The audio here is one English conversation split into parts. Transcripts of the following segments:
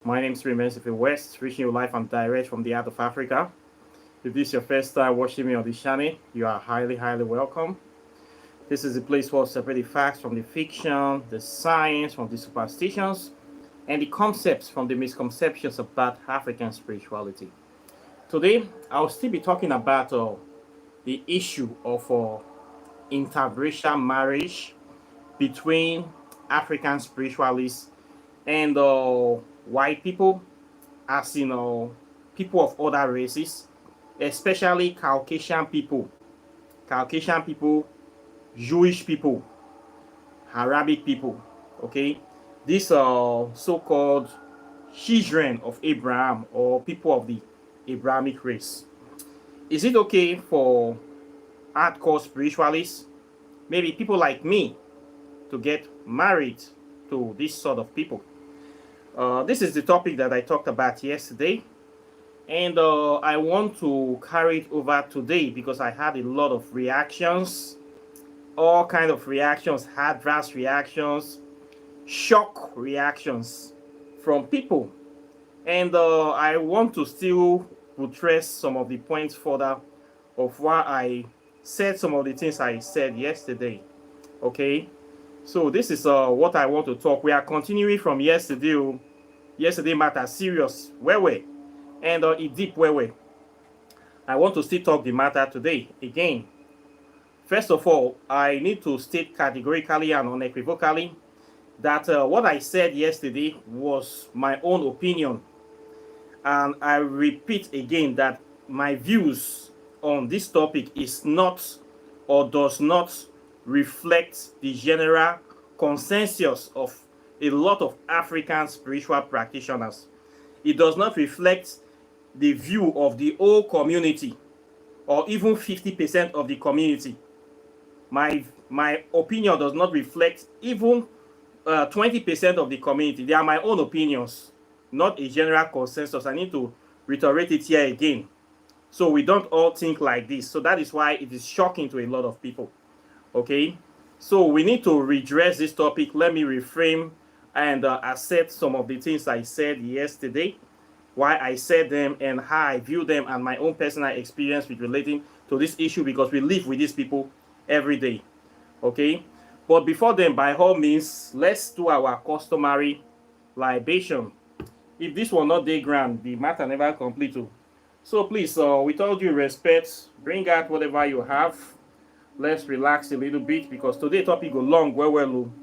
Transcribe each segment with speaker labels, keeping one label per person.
Speaker 1: My name is Remains West, reaching you live and direct from the heart of Africa. If this is your first time watching me on this channel, you are highly welcome. This is the place where we separate the facts from the fiction, the science from the superstitions, and the concepts from the misconceptions about African spirituality. Today, I'll still be talking about the issue of interracial marriage between African spiritualists and white people, as in people of other races, especially Caucasian people, Jewish people, Arabic people. Okay, these are so-called children of Abraham or people of the Abrahamic race. Is it okay for hardcore spiritualists, maybe people like me, to get married to this sort of people? This is the topic that I talked about yesterday, and I want to carry it over today because I had a lot of reactions, all kind of reactions, adverse reactions, shock reactions from people, and I want to still buttress some of the points further of why I said some of the things I said yesterday. Okay, so this is what I want to talk. We are continuing from yesterday. Yesterday matter serious where and it deep where I want to still talk the matter today again. First of all, I need to state categorically and unequivocally that what I said yesterday was my own opinion, and I repeat again that my views on this topic is not or does not reflect the general consensus of a lot of African spiritual practitioners. It does not reflect the view of the whole community or even 50% of the community. My opinion does not reflect even 20% of the community. They are my own opinions, not a general consensus. I need to reiterate it here again, so we don't all think like this. So that is why it is shocking to a lot of people. Okay, so we need to redress this topic. Let me reframe and accept some of the things I said yesterday, why I said them, and how I view them, and my own personal experience with relating to this issue, because we live with these people every day. Okay, but before then, by all means, let's do our customary libation. If this were not day grand, the matter never complete. So please, with all due respect, bring out whatever you have. Let's relax a little bit because today topic go long well.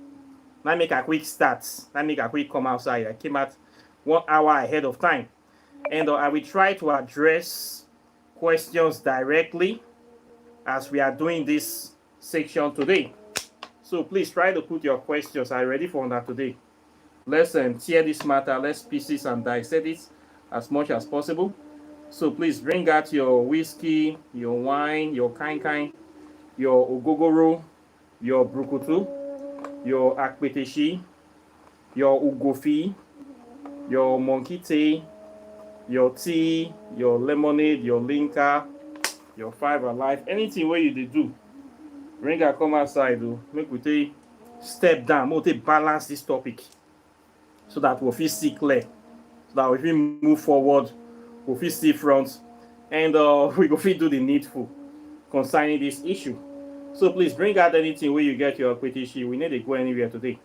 Speaker 1: Let me make a quick start. Let me make a quick come outside. I came out 1 hour ahead of time, and I will try to address questions directly as we are doing this section today. So please try to put your questions. I'm ready for that today. Let's tear this matter. Let's pieces and dissect it as much as possible. So please bring out your whiskey, your wine, your kind, your ogogoro, your brukutu, your akpeteshi, your ugofi, your monkey your tea, your lemonade, your linka, your 5 alive, anything where you do. Bring her come outside, make we take step down, we take balance this topic so that we'll feel see clear, so that if we move forward, we'll feel see front, and we go fit do the needful concerning this issue. So please bring out anything where you get your equity. We need to go anywhere today.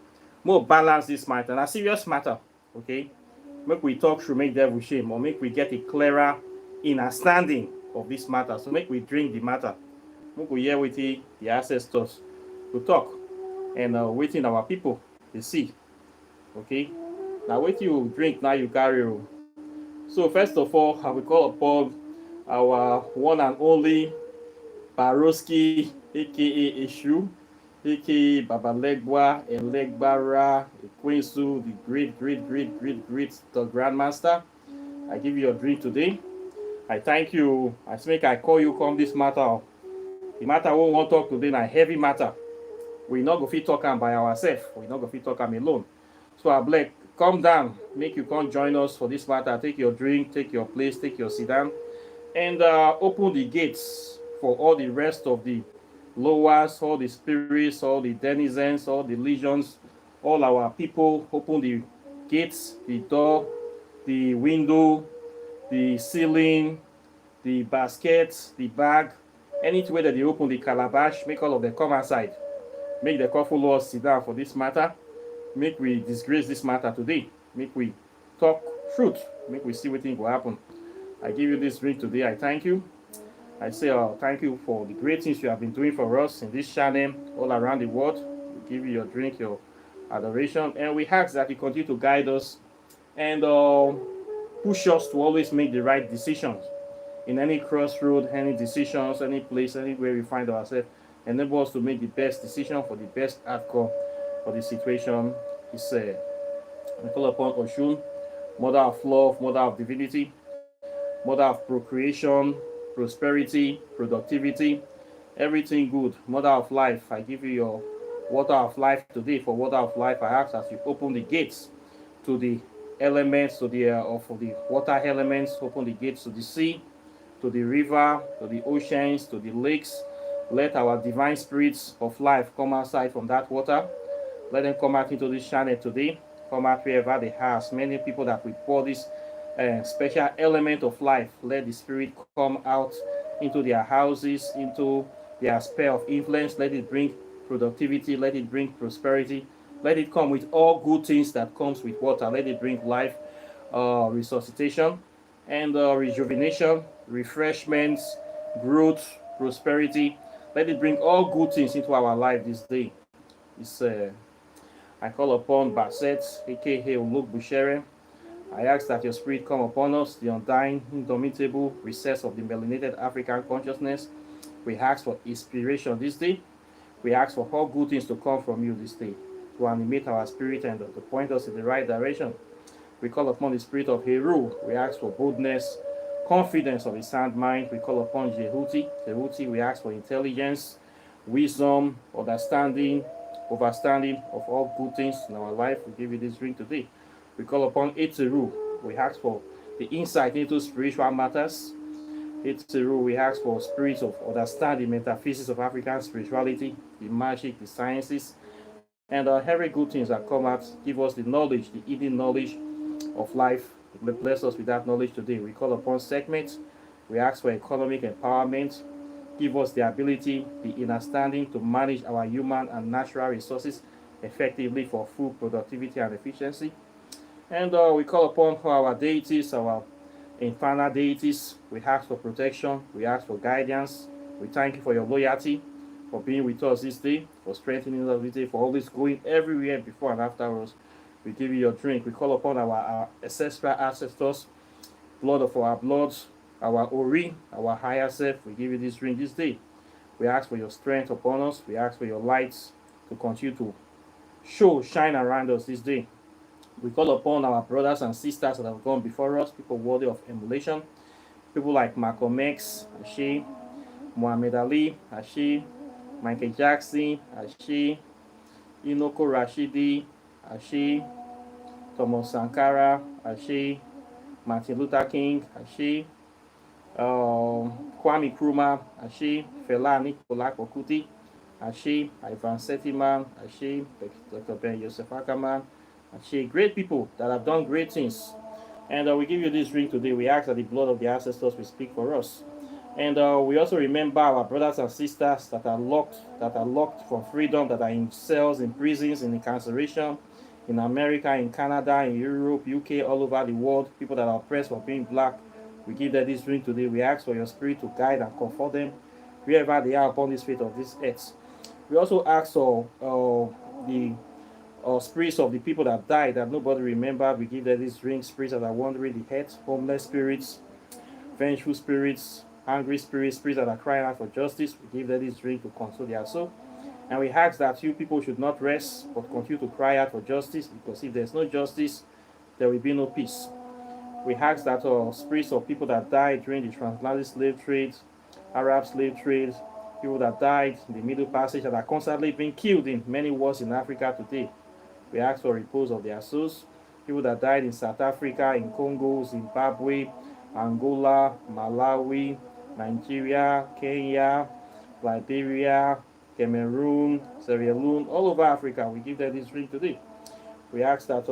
Speaker 1: More balance this matter, a serious matter. Okay, make we talk through, make devil shame, or make we get a clearer understanding of this matter. So make we drink the matter. Make we hear with the ancestors to talk, and waiting our people to see. Okay, now wait you drink, now you carry. So first of all, I will call upon our one and only Baroski, aka Eshu, aka Babalegwa, Elegbara, Ekwensu, the great the Grandmaster. I give you your drink today. I thank you. I make I call you come this matter. The matter we want to talk today na heavy matter. We not go fit talk am by ourselves. We not go fit talk am alone. So I beg, come down, make you come join us for this matter. Take your drink, take your place, take your sit down, and open the gates for all the rest of the lowers, all the spirits, all the denizens, all the legions, all our people. Open the gates, the door, the window, the ceiling, the basket, the bag, anywhere that they open the calabash, make all of them come outside. Make the couple laws sit down for this matter. Make we disgrace this matter today. Make we talk truth. Make we see what thing will happen. I give you this drink today. I thank you. I say thank you for the great things you have been doing for us in this channel all around the world. We give you your drink, your adoration, and we ask that you continue to guide us and push us to always make the right decisions in any crossroad, any decisions, any place, anywhere we find ourselves. Enable us to make the best decision for the best outcome for the situation. He said, I call upon Oshun, mother of love, mother of divinity, mother of procreation, prosperity, productivity, everything good, mother of life. I give you your water of life today. For water of life, I ask as you open the gates to the elements, to the of the water elements, open the gates to the sea, to the river, to the oceans, to the lakes. Let our divine spirits of life come outside from that water. Let them come out into this channel today. Come out wherever they have. Many people that we pour this special element of life. Let the spirit come out into their houses, into their sphere of influence. Let it bring productivity. Let it bring prosperity. Let it come with all good things that comes with water. Let it bring life, resuscitation, and rejuvenation, refreshments, growth, prosperity. Let it bring all good things into our life this day. It's, I call upon Basset, aka Uluk Bushere. I ask that your spirit come upon us, the undying, indomitable recess of the melanated African consciousness. We ask for inspiration this day. We ask for all good things to come from you this day, to animate our spirit and to point us in the right direction. We call upon the spirit of Heru. We ask for boldness, confidence of a sound mind. We call upon Jehuti. Jehuti, we ask for intelligence, wisdom, understanding, overstanding of all good things in our life. We give you this drink today. We call upon Eteru. We ask for the insight into spiritual matters. Eteru, we ask for spirits of understanding, metaphysics of African spirituality, the magic, the sciences, and every good things that come out. Give us the knowledge, the hidden knowledge of life. Bless us with that knowledge today. We call upon segments. We ask for economic empowerment. Give us the ability, the understanding to manage our human and natural resources effectively for full productivity and efficiency. And we call upon our deities, our infernal deities. We ask for protection. We ask for guidance. We thank you for your loyalty, for being with us this day, for strengthening us this day, for always going everywhere before and after us. We give you your drink. We call upon our ancestral ancestors, blood of our bloods, our Ori, our higher self. We give you this drink this day. We ask for your strength upon us. We ask for your lights to continue to shine around us this day. We call upon our brothers and sisters that have gone before us, people worthy of emulation, people like Malcolm X, Ashe, Muhammad Ali, Ashe, Michael Jackson, Ashe, Inoko Rashidi, Ashe, Thomas Sankara, Ashe, Martin Luther King, Ashe, Kwame Nkrumah, Ashe, Fela Nicola Kokuti, Ashe, Ivan Setiman, Ashe, Dr. Ben Yosef Ackerman, Ashe, great people that have done great things. And we give you this drink today. We ask that the blood of the ancestors will speak for us. And we also remember our brothers and sisters that are locked for freedom, that are in cells, in prisons, in incarceration, in America, in Canada, in Europe, UK, all over the world, people that are oppressed for being black. We give them this drink today. We ask for your spirit to guide and comfort them wherever they are upon this face of this earth. We also ask for the spirits of the people that died that nobody remembered. We give them this drink, spirits that are wandering the earth, homeless spirits, vengeful spirits, angry spirits, spirits that are crying out for justice. We give them this drink to console their soul. And we ask that you people should not rest, but continue to cry out for justice, because if there's no justice, there will be no peace. We ask that spirits of people that died during the transatlantic slave trade, Arab slave trade, people that died in the Middle Passage, that are constantly being killed in many wars in Africa today. We ask for repose of their souls. People that died in South Africa, in Congo, Zimbabwe, Angola, Malawi, Nigeria, Kenya, Liberia, Cameroon, Sierra Leone, all over Africa. We give them this drink today. We ask that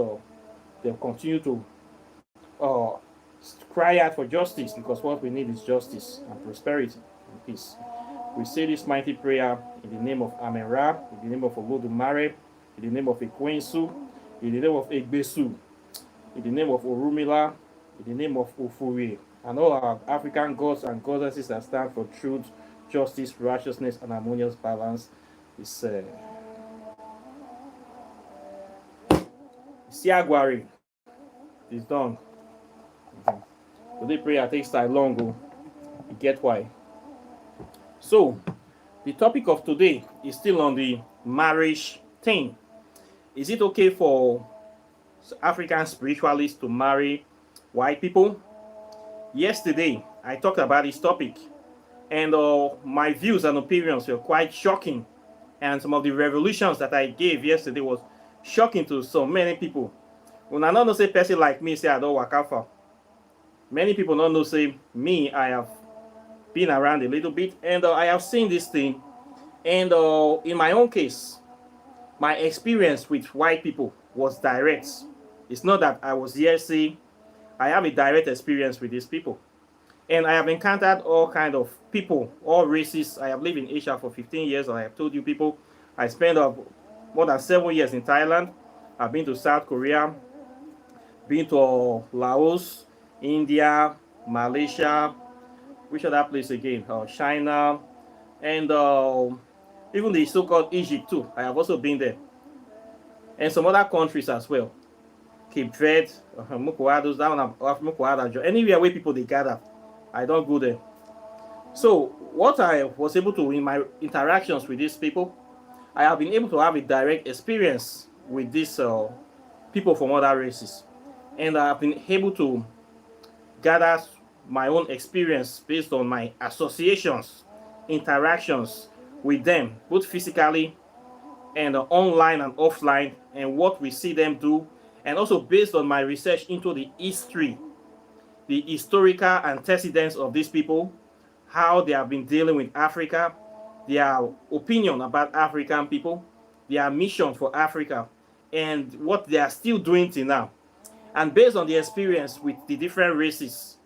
Speaker 1: they continue to uh, cry out for justice, because what we need is justice and prosperity and peace. We say this mighty prayer in the name of Amen-Ra, in the name of Olodumare, in the name of Ekwensu, in the name of Egbesu, in the name of Orumila, in the name of Ofuri, and all our African gods and goddesses that stand for truth, justice, righteousness, and harmonious balance. Is Siagwari. It's done. Today prayer takes time long. You get why. So, the topic of today is still on the marriage thing. Is it okay for African spiritualists to marry white people? Yesterday, I talked about this topic, and my views and opinions were quite shocking. And some of the revolutions that I gave yesterday was shocking to so many people. When I don't know say person like me say I don't work out for. Many people don't know say me, I have been around a little bit, and I have seen this thing. And in my own case, my experience with white people was direct. It's not that I was here saying I have a direct experience with these people. And I have encountered all kind of people, all races. I have lived in Asia for 15 years. I have told you people. I spent more than 7 years in Thailand. I've been to South Korea, been to Laos, India, Malaysia, which other place again? China, and even the so-called Egypt too. I have also been there. And some other countries as well. Cape Verde, Mukwado, that one of Mukwado, anywhere where people they gather. I don't go there. So what I was able to, in my interactions with these people, I have been able to have a direct experience with these people from other races. And I have been able to gather my own experience based on my associations, interactions with them, both physically and online and offline, and what we see them do, and also based on my research into the history, the historical antecedents of these people, how they have been dealing with Africa, their opinion about African people, their mission for Africa, and what they are still doing till now. And based on the experience with the different races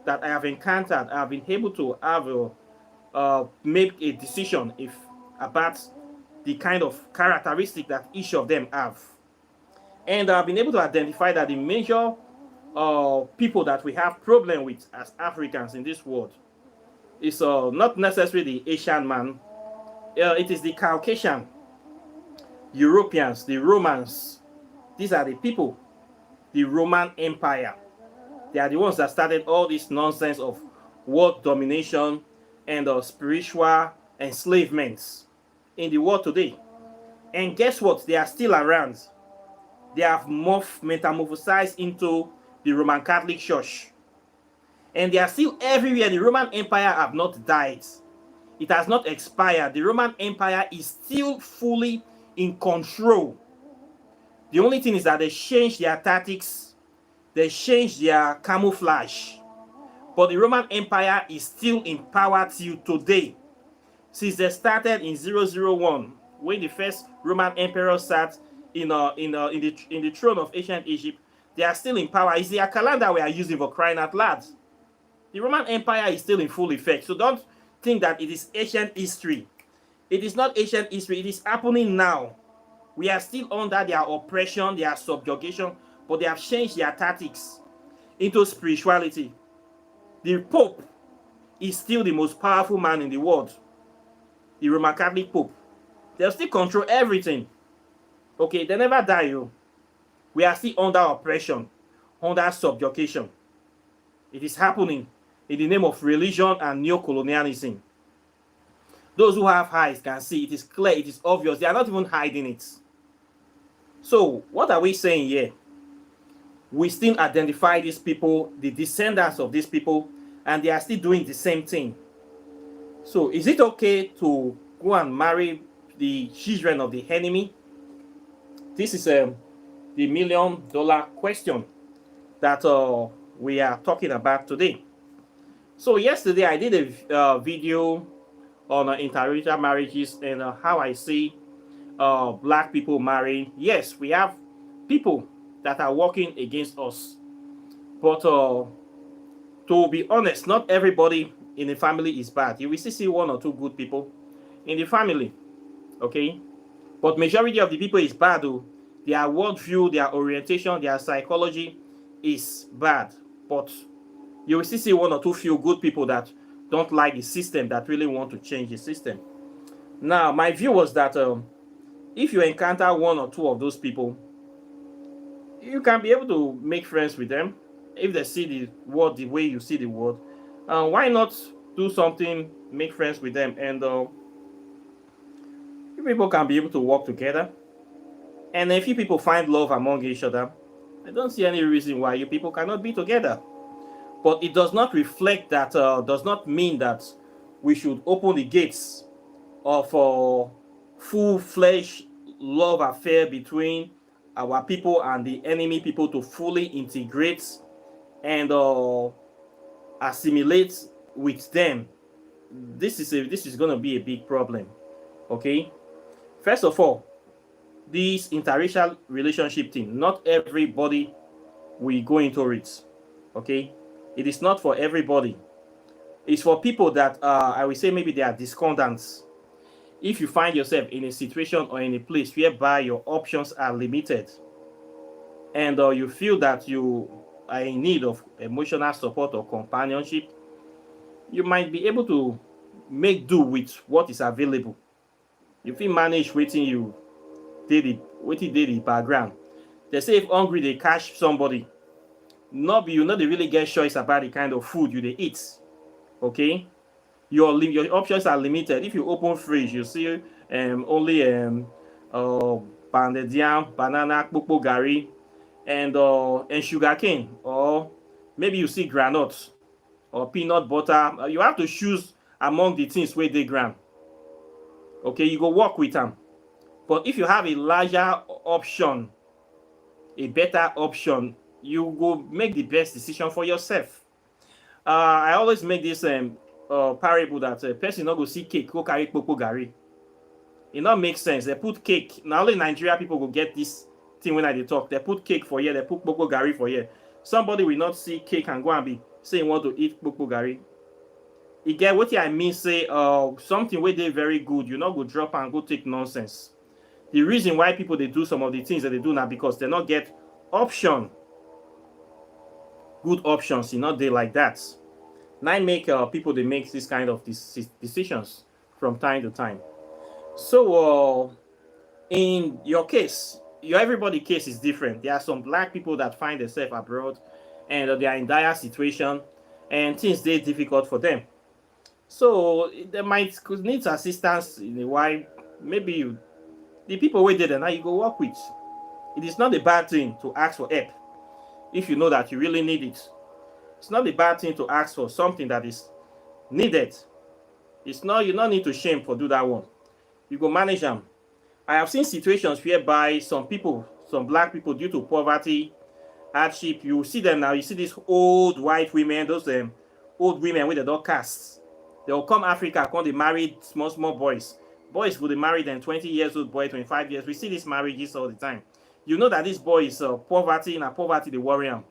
Speaker 1: that I have encountered, I have been able to have make a decision about the kind of characteristic that each of them have. And I've been able to identify that the major people that we have problem with as Africans in this world is not necessarily the Asian man. It is the Caucasian, Europeans, the Romans. These are the people, the Roman Empire. They are the ones that started all this nonsense of world domination and spiritual enslavement in the world today. And guess what? They are still around. They have metamorphosized into the Roman Catholic Church. And they are still everywhere. The Roman Empire have not died. It has not expired. The Roman Empire is still fully in control. The only thing is that they changed their tactics. They changed their camouflage. But the Roman Empire is still in power till today. Since they started in 001, when the first Roman emperor sat in the throne of ancient Egypt, they are still in power. It's their calendar we are using for crying out loud. The Roman Empire is still in full effect. So don't think that it is ancient history. It is not ancient history. It is happening now. We are still under their oppression, their subjugation, but they have changed their tactics into spirituality. The Pope is still the most powerful man in the world. The Roman Catholic Pope. They'll still control everything. Okay, they never die, yo. We are still under oppression, under subjugation. It is happening in the name of religion and neo-colonialism. Those who have eyes can see. It is clear, it is obvious. They are not even hiding it. So, what are we saying here? We still identify these people, the descendants of these people, and they are still doing the same thing. So, is it okay to go and marry the children of the enemy? This is the $1 million question that we are talking about today. So yesterday I did a video on interracial marriages and how I see black people marrying. Yes, we have people that are working against us, But to be honest, not everybody in the family is bad. You will still see one or two good people in the family, okay? But majority of the people is bad, though. Their worldview, their orientation, their psychology is bad. But you will still see one or two few good people that don't like the system, that really want to change the system. Now, my view was that if you encounter one or two of those people, you can be able to make friends with them. If they see the world the way you see the world, why not do something, make friends with them, and you people can be able to work together. And if you people find love among each other, I don't see any reason why you people cannot be together. But it does not reflect that, does not mean that we should open the gates of full-fledged love affair between our people and the enemy people to fully integrate and assimilate with them. This is going to be a big problem. Okay, first of all, this interracial relationship thing, not everybody will go into it. Okay, it is not for everybody. It's for people that I will say maybe they are discordants. If you find yourself in a situation or in a place whereby your options are limited, and you feel that you are in need of emotional support or companionship, you might be able to make do with what is available. If you manage waiting, you did the background. They say if hungry they catch somebody, you know they really get choice about the kind of food you they eat. Okay, your options are limited. If you open fridge, you see only pounded yam, banana, kpokpo gari, and sugar cane, or maybe you see granuts or peanut butter. You have to choose among the things where they ground. Okay, you go work with them. But if you have a larger option, a better option, you go make the best decision for yourself. I always make this parable that a person not go see cake, go carry kpokpo gari. It not make sense. They put cake. Now only Nigeria people will get this thing when I talk. They put cake for here, they put kpokpo gari for here. Somebody will not see cake and go and be saying want to eat kpokpo gari. You get what I mean? Say something where they very good, you not go drop and go take nonsense. The reason why people they do some of the things that they do now because they not get option, good options, you know, they like that. Now make people they make this kind of decisions from time to time. So in your case, everybody case is different. There are some black people that find themselves abroad and they are in dire situation and things they difficult for them. So they might need assistance in a while. Maybe the people where there now you go work with. It is not a bad thing to ask for help if you know that you really need it. It's not a bad thing to ask for something that is needed. It's not, you don't need to shame for do that one. You go manage them. I have seen situations whereby some people, some black people, due to poverty, hardship, you see them now. You see these old white women, those old women with the dog casts. They will come Africa, come they marry small boys. Boys will they marry them 20 years old boy, 25 years. We see these marriages all the time. You know that this boy is poverty, and poverty they worry him.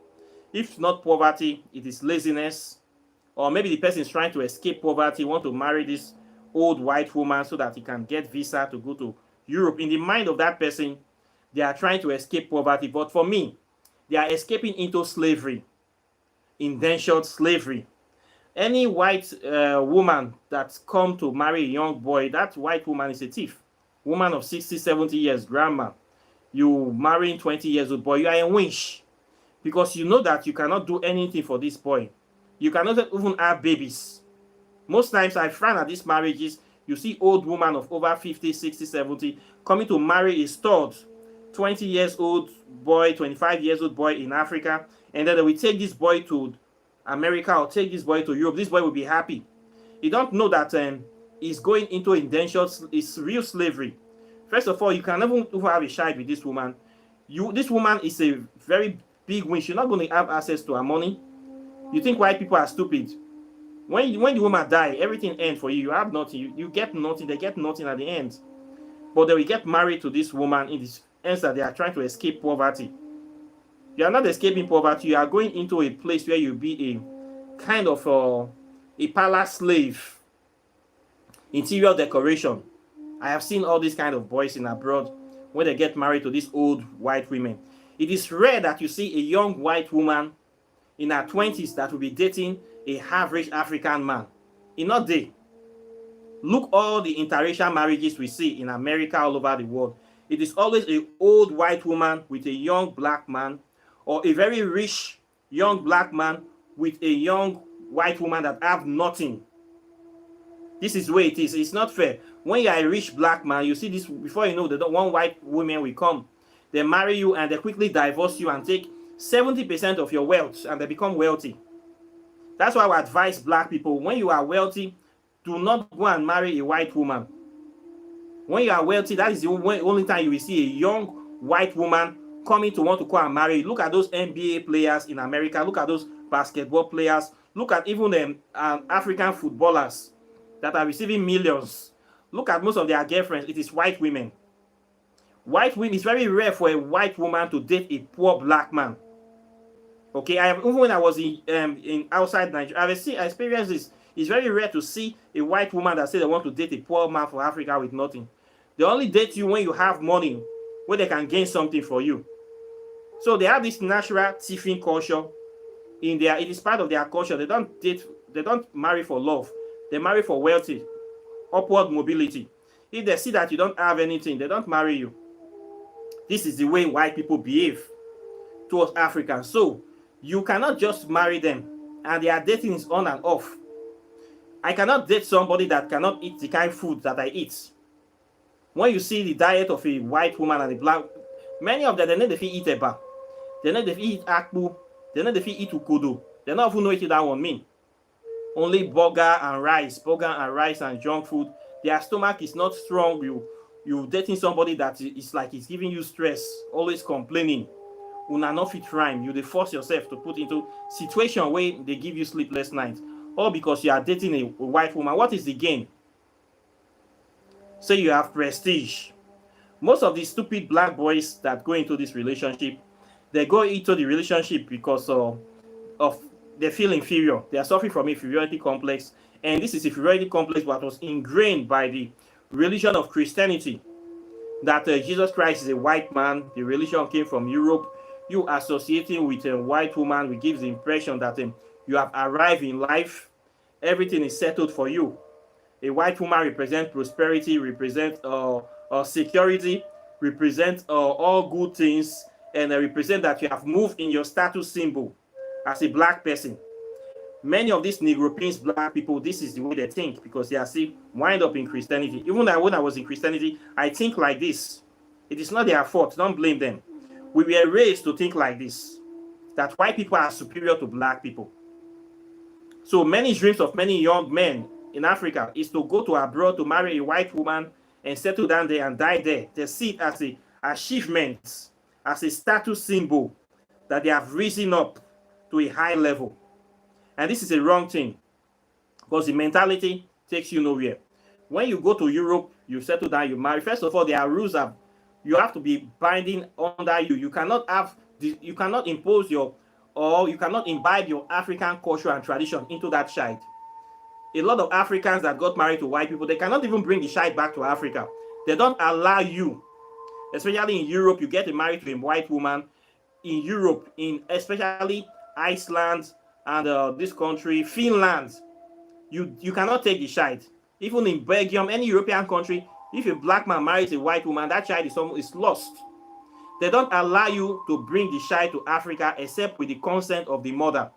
Speaker 1: If not poverty, it is laziness, or maybe the person is trying to escape poverty, want to marry this old white woman so that he can get visa to go to Europe. In the mind of that person, they are trying to escape poverty. But for me, they are escaping into slavery, indentured slavery. Any white woman that's come to marry a young boy, that white woman is a thief. Woman of 60, 70 years, grandma. You marrying 20 years old boy, you are a winch. Because you know that you cannot do anything for this boy. You cannot even have babies. Most times I find at these marriages, you see old woman of over 50, 60, 70 coming to marry a stud 20 years old boy, 25 years old boy in Africa, and then they will take this boy to America or take this boy to Europe. This boy will be happy. You don't know that he's going into indentured, it's real slavery. First of all, you can never have a child with this woman. This woman is a very big win. You're not going to have access to her money. You think white people are stupid? When the woman die, everything ends for you. You have nothing. You get nothing. They get nothing at the end. But they will get married to this woman in this sense that they are trying to escape poverty. You are not escaping poverty. You are going into a place where you'll be a kind of a palace slave. Interior decoration. I have seen all these kind of boys in abroad when they get married to these old white women. It is rare that you see a young white woman in her 20s that will be dating a average African man. In not day. Look all the interracial marriages we see in America, all over the world. It is always an old white woman with a young black man, or a very rich young black man with a young white woman that have nothing. This is the way it is. It's not fair. When you are a rich black man, you see this, before you know, one white woman will come. They marry you and they quickly divorce you and take 70% of your wealth, and they become wealthy. That's why I advise black people, when you are wealthy, do not go and marry a white woman. When you are wealthy, that is the only time you will see a young white woman coming to want to come and marry you. Look at those NBA players in America. Look at those basketball players. Look at even African footballers that are receiving millions. Look at most of their girlfriends. It is white women. White women, it's very rare for a white woman to date a poor black man. Okay, even when I was in outside Nigeria, I experienced this. It's very rare to see a white woman that says they want to date a poor man from Africa with nothing. They only date you when you have money, when they can gain something for you. So they have this natural thieving culture in there. It is part of their culture. They don't marry for love. They marry for wealthy, upward mobility. If they see that you don't have anything, they don't marry you. This is the way white people behave towards Africans. So you cannot just marry them, and their dating is on and off. I cannot date somebody that cannot eat the kind of food that I eat. When you see the diet of a white woman and a black, many of them, they know they fit eat eba. They know they fit eat akpu. They know they fit eat ukodo. They don't even know what that one mean. Only burger and rice and junk food. Their stomach is not strong. You dating somebody that is like it's giving you stress, always complaining. Una not fit rhyme. You force yourself to put into situation where they give you sleepless nights. All because you are dating a white woman. What is the gain? Say you have prestige. Most of the stupid black boys that go into this relationship, they go into the relationship because of they feel inferior. They are suffering from inferiority complex. And this is inferiority complex that was ingrained by the religion of Christianity. That Jesus Christ is a white man. The religion came from Europe. You associating with a white woman, which gives the impression that you have arrived in life. Everything is settled for you. A white woman represents prosperity, represents security, represents all good things, and represent that you have moved in your status symbol as a black person. Many of these European black people, this is the way they think because they are still wind up in Christianity. Even when I was in Christianity, I think like this. It is not their fault. Don't blame them. We were raised to think like this, that white people are superior to black people. So many dreams of many young men in Africa is to go to abroad to marry a white woman and settle down there and die there. They see it as an achievement, as a status symbol that they have risen up to a high level. And this is a wrong thing because the mentality takes you nowhere. When you go to Europe, you settle down, you marry. First of all, there are rules that you have to be binding under you. You cannot impose you cannot imbibe your African culture and tradition into that child. A lot of Africans that got married to white people, they cannot even bring the child back to Africa. They don't allow you, especially in Europe, you get married to a white woman. In Europe, in especially Iceland and this country, Finland, you cannot take the child. Even in Belgium, any European country, if a black man marries a white woman, that child is lost. They don't allow you to bring the child to Africa except with the consent of the mother.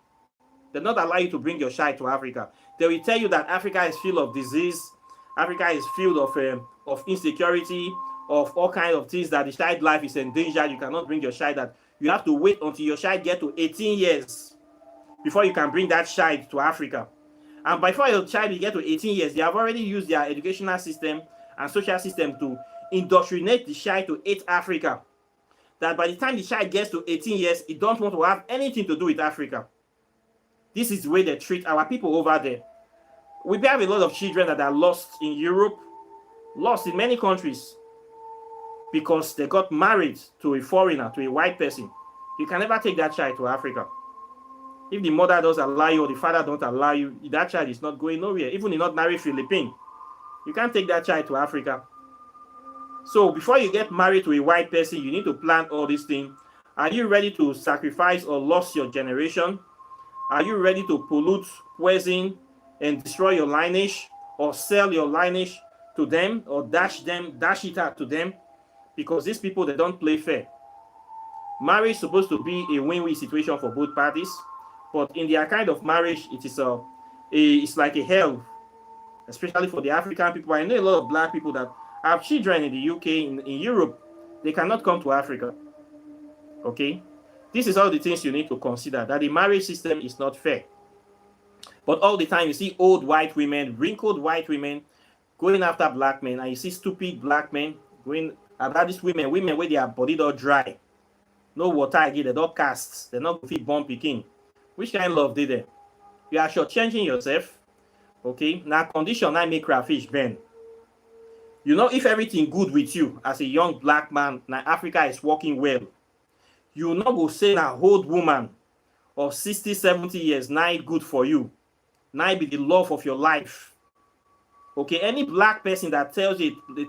Speaker 1: They don't allow you to bring your child to Africa. They will tell you that Africa is filled of disease. Africa is filled of insecurity, of all kinds of things, that the child life is endangered. You cannot bring your child. That you have to wait until your child gets to 18 years before you can bring that child to Africa. And before your child gets to 18 years, they have already used their educational system and social system to indoctrinate the child to hate Africa. That by the time the child gets to 18 years, he don't want to have anything to do with Africa. This is the way they treat our people over there. We have a lot of children that are lost in Europe, lost in many countries, because they got married to a foreigner, to a white person. You can never take that child to Africa. If the mother doesn't allow you or the father don't allow you, that child is not going nowhere. Even in ordinary Philippine, you can't take that child to Africa. So before you get married to a white person, you need to plan all these things. Are you ready to sacrifice or lose your generation? Are you ready to pollute, poison, and destroy your lineage, or sell your lineage to them, or dash it out to them? Because these people, they don't play fair. Marriage is supposed to be a win-win situation for both parties, but in their kind of marriage, it is it's like a hell, especially for the African people. I know a lot of black people that have children in the UK, in Europe. They cannot come to Africa. Okay? This is all the things you need to consider, that the marriage system is not fair. But all the time you see old white women, wrinkled white women going after black men, and you see stupid black men going about these women where their body don't dry. No water again, they don't cast, they're not fit born picking. Which kind of love did they? You are shortchanging yourself. Okay? Now condition I make crayfish burn. You know, if everything good with you as a young black man, now Africa is working well, you will not go say now old woman of 60, 70 years, now good for you. Now be the love of your life. Okay, any black person that tells you the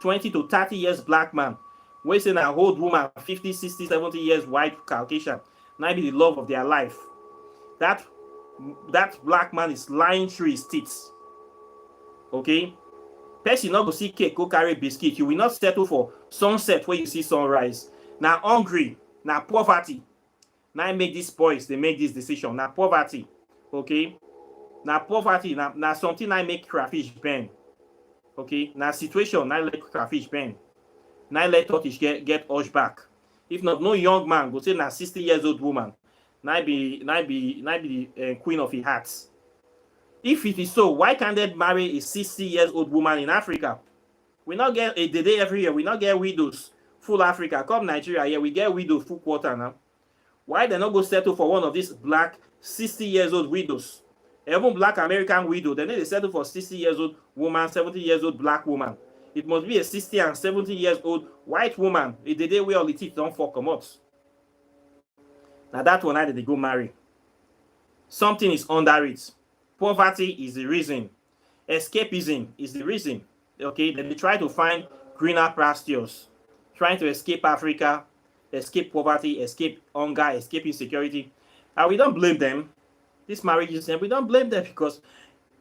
Speaker 1: 20 to 30 years black man, we say now old woman, 50, 60, 70 years white Caucasian, now be the love of their life. That black man is lying through his teeth. Okay? Person not go see cake, go carry biscuit. You will not settle for sunset where you see sunrise. Now hungry, now poverty. Now make these boys, they make this decision. Now poverty. Okay? Now poverty, now something I make crayfish burn. Okay? Now situation, now let crayfish burn. Now let tortoise get hush back. If not, no young man go say now 60 years old woman. Now be the queen of his hearts. If it is so, why can't they marry a 60 years old woman in Africa? We not get a day every year. We not get widows full Africa. Come Nigeria here, we get widows full quarter now. Why they not go settle for one of these black 60 years old widows? Even black American widow, they need to settle for 60 years old woman, 70 years old black woman. It must be a 60 and 70 years old white woman. The day where all the teeth don't fuck come out. Now that one, how did they go marry? Something is under it. Poverty is the reason. Escapism is the reason. Okay, then they try to find greener pastures, trying to escape Africa, escape poverty, escape hunger, escape insecurity. And we don't blame them. This marriage is, we don't blame them because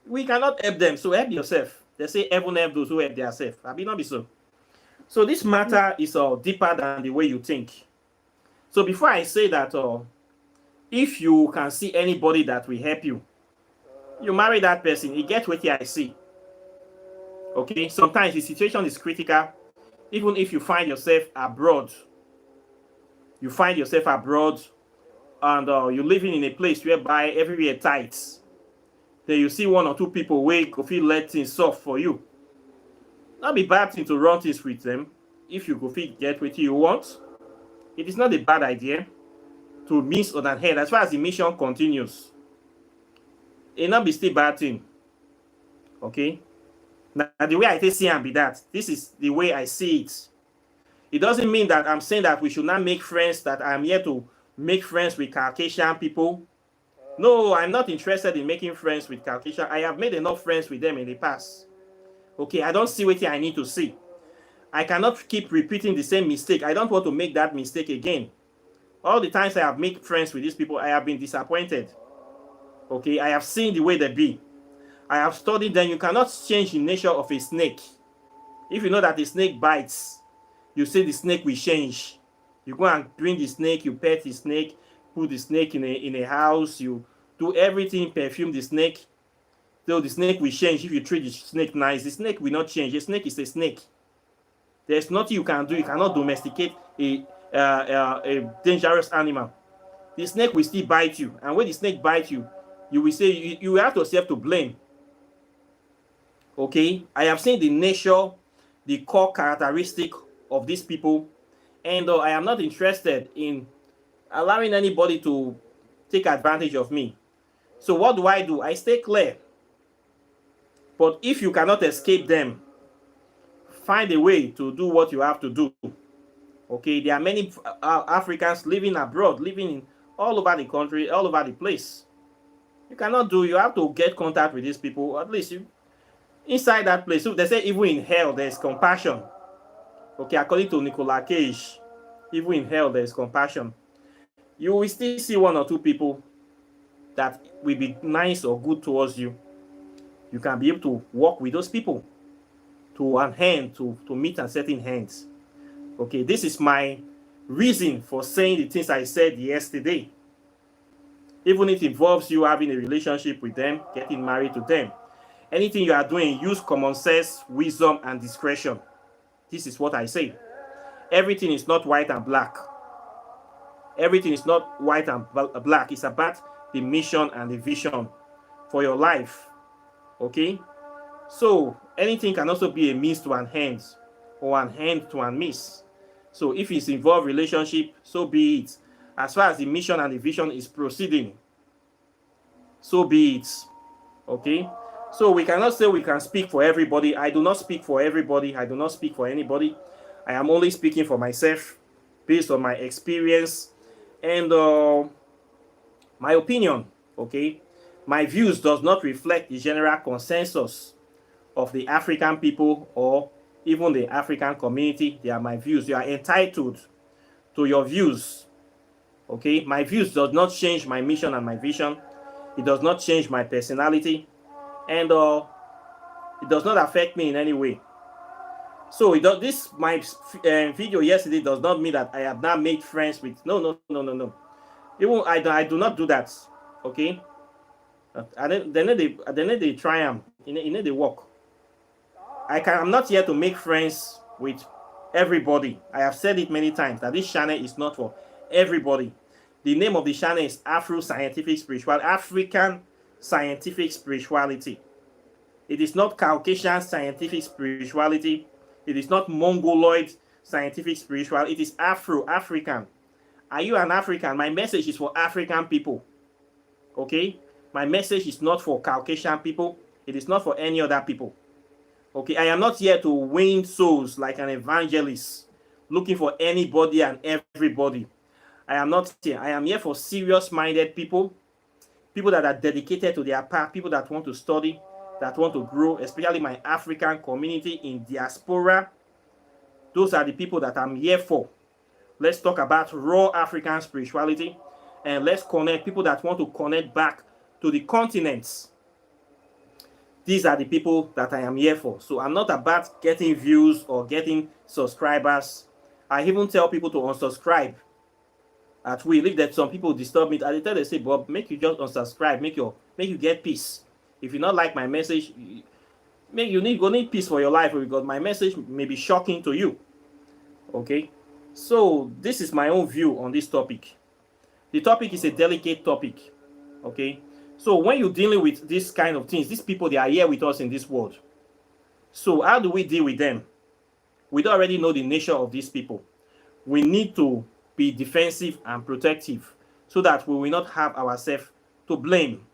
Speaker 1: we cannot help them. So help yourself. They say heaven help those who help themselves. I mean, not be so. So this matter is deeper than the way you think. So before I say that, if you can see anybody that will help you, you marry that person, you get what I see. Okay, sometimes the situation is critical. Even if you find yourself abroad, and you're living in a place whereby everywhere tight. Then you see one or two people where you feel let things soft for you. Not be bad thing to run things with them. If you go feel get what you want, it is not a bad idea to miss on that head as far as the mission continues. It not be still bad thing. Okay? Now the way I see and be that, this is the way I see it. It doesn't mean that I'm saying that we should not make friends, that I'm here to make friends with Caucasian people. No, I'm not interested in making friends with Caucasian. I have made enough friends with them in the past. Okay, I don't see what I need to see. I cannot keep repeating the same mistake. I don't want to make that mistake again. All the times I have made friends with these people, I have been disappointed. Okay, I have seen the way they be. I have studied them. You cannot change the nature of a snake. If you know that the snake bites, you say the snake will change. You go and bring the snake, you pet the snake, put the snake in a house, you do everything, perfume the snake. So the snake will change. If you treat the snake nice, the snake will not change. A snake is a snake. There's nothing you can do. You cannot domesticate a dangerous animal. The snake will still bite you. And when the snake bites you, you will say you have yourself to blame. Okay? I have seen the nature, the core characteristic of these people. And I am not interested in allowing anybody to take advantage of me. So what do? I stay clear. But if you cannot escape them, find a way to do what you have to do. Okay, there are many Africans living abroad, living in all over the country, all over the place. You cannot do. You have to get contact with these people. At least you inside that place. So they say even in hell there is compassion. Okay, according to Nicolas Cage, even in hell there is compassion. You will still see one or two people that will be nice or good towards you. You can be able to work with those people to an hand, to meet and certain hands. Okay, this is my reason for saying the things I said yesterday. Even if it involves you having a relationship with them, getting married to them, anything you are doing, use common sense, wisdom, and discretion. This is what I say. Everything is not white and black. Everything is not white and black. It's about the mission and the vision for your life. Okay? So, anything can also be a means to an end, or an end to an means. So, if it's involved relationship, so be it. As far as the mission and the vision is proceeding, so be it. Okay? So, we cannot say we can speak for everybody. I do not speak for everybody. I do not speak for anybody. I am only speaking for myself based on my experience and my opinion. Okay? My views does not reflect the general consensus of the African people or even the African community. They are my views. You are entitled to your views. Okay? My views does not change my mission and my vision. It does not change my personality. And it does not affect me in any way. So my video yesterday does not mean that I have now made friends with. No. Even I do not do that. Okay? They try them. They work. I'm not here to make friends with everybody. I have said it many times that this channel is not for everybody. The name of the channel is Afro-Scientific Spirituality, African Scientific Spirituality. It is not Caucasian Scientific Spirituality. It is not Mongoloid Scientific Spirituality. It is African. Are you an African? My message is for African people. Okay? My message is not for Caucasian people. It is not for any other people. Okay? I am not here to win souls like an evangelist, looking for anybody and everybody. I am not here. I am here for serious-minded people, people that are dedicated to their path, people that want to study, that want to grow, especially my African community in diaspora. Those are the people that I'm here for. Let's talk about raw African spirituality, and let's connect people that want to connect back to the continents. These are the people that I am here for. So I'm not about getting views or getting subscribers. I even tell people to unsubscribe at will. If that some people disturb me, I tell them, say, Bob, make you just unsubscribe, make you get peace. If you not like my message, you need peace for your life, because my message may be shocking to you. Okay? So this is my own view on this topic. The topic is a delicate topic. Okay? So when you're dealing with this kind of things, these people, they are here with us in this world. So how do we deal with them? We don't already know the nature of these people. We need to be defensive and protective so that we will not have ourselves to blame.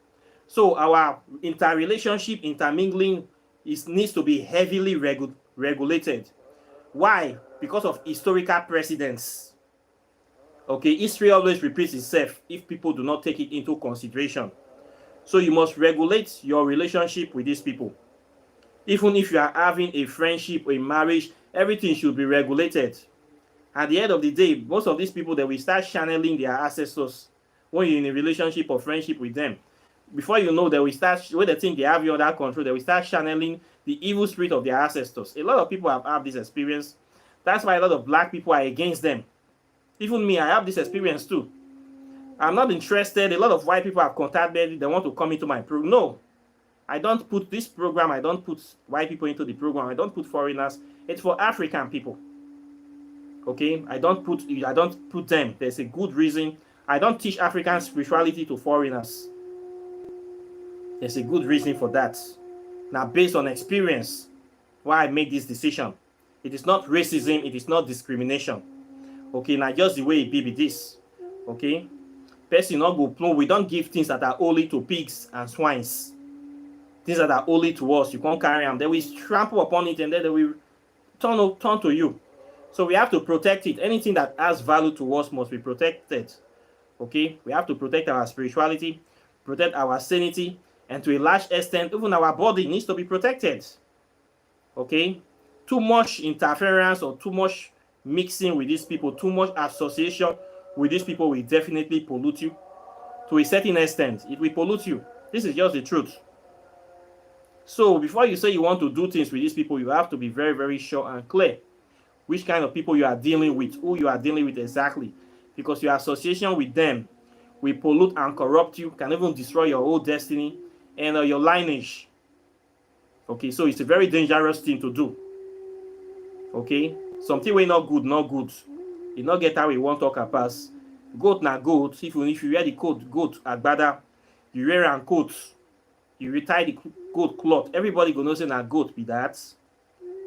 Speaker 1: So our interrelationship, intermingling needs to be heavily regulated. Why? Because of historical precedents. Okay, history always repeats itself if people do not take it into consideration. So you must regulate your relationship with these people. Even if you are having a friendship or a marriage, everything should be regulated. At the end of the day, most of these people, they will start channeling their ancestors when you're in a relationship or friendship with them. Before you know, they will start, when they think they have you under control, they will start channeling the evil spirit of their ancestors. A lot of people have had this experience. That's why a lot of black people are against them. Even me, I have this experience too. I'm not interested. A lot of white people have contacted me. They want to come into my program. No, I don't put this program. I don't put white people into the program. I don't put foreigners. It's for African people. Okay, I don't put them. There's a good reason. I don't teach African spirituality to foreigners. There's a good reason for that. Now, based on experience, why I make this decision. It is not racism. It is not discrimination. Okay, now just the way it be this. Okay, person not go plumb. We don't give things that are holy to pigs and swines. Things that are holy to us, you can't carry them. They will trample upon it, and then they will turn to you. So we have to protect it. Anything that has value to us must be protected. Okay, we have to protect our spirituality, protect our sanity, and to a large extent, even our body needs to be protected. Okay, too much interference or too much mixing with these people, too much association with these people will definitely pollute you. To a certain extent, it will pollute you. This is just the truth. So before you say you want to do things with these people, you have to be very, very sure and clear which kind of people you are dealing with, who you are dealing with exactly. Because your association with them will pollute and corrupt you, can even destroy your whole destiny and your lineage. Okay, so it's a very dangerous thing to do. Okay, something wey not good, not good. You not get how we want talk about. Goat na goat. If you wear the coat, goat agbada, you wear an coat, you retie the goat cloth. Everybody go know say na goat be that.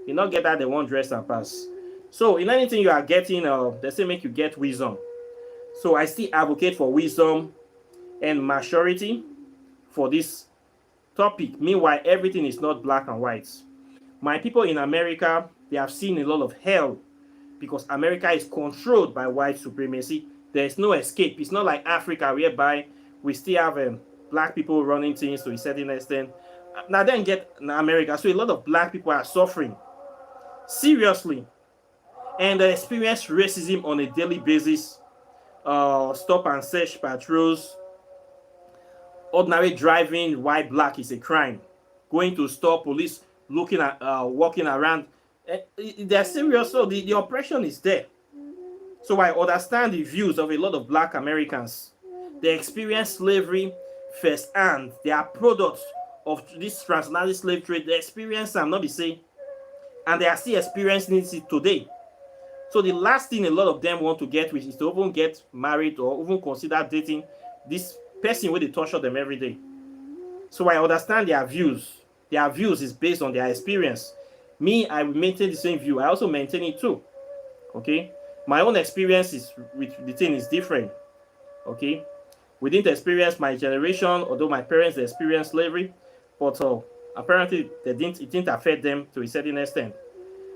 Speaker 1: You not get that they want dress and pass. So in anything you are getting, they say make you get wisdom. So I still advocate for wisdom and maturity for this topic. Meanwhile, everything is not black and white. My people in America, they have seen a lot of hell because America is controlled by white supremacy. There is no escape. It's not like Africa whereby we still have black people running things to a certain extent. Now then get America. So a lot of black people are suffering seriously and they experience racism on a daily basis. Stop and search patrols, ordinary driving while black is a crime. Going to store, police looking at, walking around. They're serious. So the oppression is there. So I understand the views of a lot of black Americans. They experience slavery firsthand. They are products of this transatlantic slave trade. They experience them, not be say, and they are still experiencing it today. So the last thing a lot of them want to get with is to even get married or even consider dating this person where they torture them every day. So I understand their views. Their views is based on their experience. Me, I will maintain the same view. I also maintain it too. Okay? My own experience is with the thing is different. Okay? We didn't experience my generation, although my parents experienced slavery, but apparently it didn't affect them to a certain extent.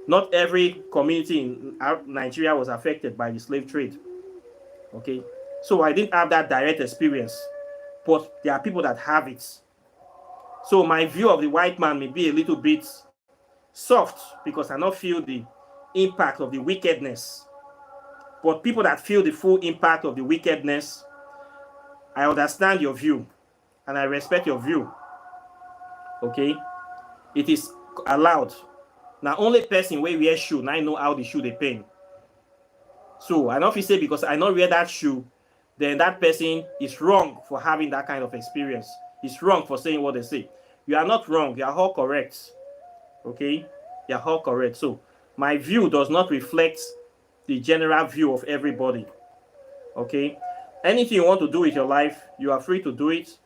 Speaker 1: Not every community in Nigeria was affected by the slave trade. Okay? So I didn't have that direct experience, but there are people that have it. So my view of the white man may be a little bit soft because I don't feel the impact of the wickedness. But people that feel the full impact of the wickedness, I understand your view and I respect your view. Okay? It is allowed. Now only person wey wear shoe now I know how the shoe they pain. So I don't feel say because I not wear that shoe, then that person is wrong for having that kind of experience. It's wrong for saying what they say. You are not wrong. You are all correct. Okay? You are all correct. So my view does not reflect the general view of everybody. Okay? Anything you want to do with your life, you are free to do it.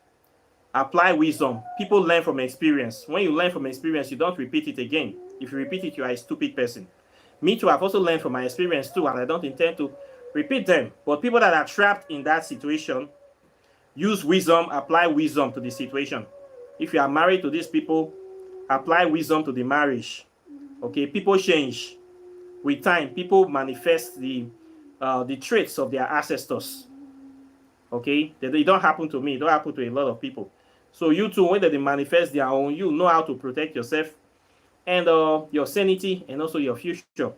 Speaker 1: Apply wisdom. People learn from experience. When you learn from experience, you don't repeat it again. If you repeat it, you are a stupid person. Me too, I've also learned from my experience too, and I don't intend to repeat them. But people that are trapped in that situation, use wisdom, apply wisdom to the situation. If you are married to these people, apply wisdom to the marriage. Okay, people change. With time, people manifest the traits of their ancestors. Okay, they don't happen to me, it don't happen to a lot of people. So you too, when they manifest their own, you know how to protect yourself and your sanity and also your future.